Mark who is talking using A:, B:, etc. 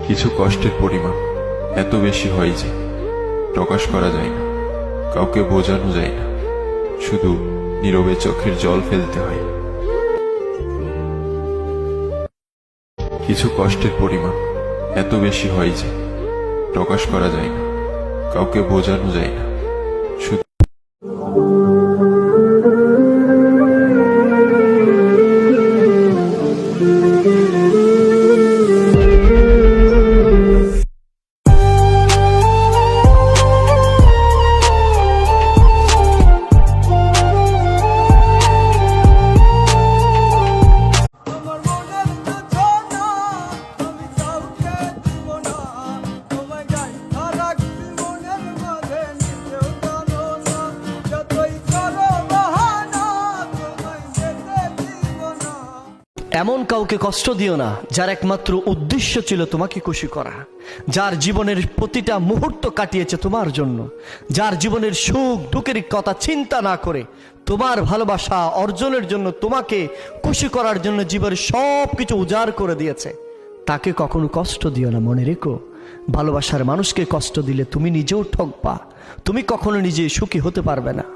A: কিছু কষ্টের পরিমাণ এত বেশি হয় যে প্রকাশ করা যায় না, কাউকে বোঝানো যায় না, শুধু নীরবে চোখের জল ফেলতে হয়। কিছু কষ্টের পরিমাণ এত বেশি হয় যে প্রকাশ করা যায় না, কাউকে বোঝানো যায় না, শুধু
B: এমন কাউকে কষ্ট দিও না যার একমাত্র উদ্দেশ্য ছিল তোমাকে খুশি করা, যার জীবনের প্রতিটা মুহূর্ত কাটিয়েছে তোমার জন্য, যার জীবনের সুখ দুঃখের কথা চিন্তা না করে তোমার ভালোবাসা অর্জনের জন্য, তোমাকে খুশি করার জন্য জীবনের সব কিছু উজাড় করে দিয়েছে। তাকে কখনো কষ্ট দিও না। মনে রেখো, ভালোবাসার মানুষকে কষ্ট দিলে তুমি নিজেও ঠকবা, তুমি কখনো নিজে সুখী হতে পারবে না।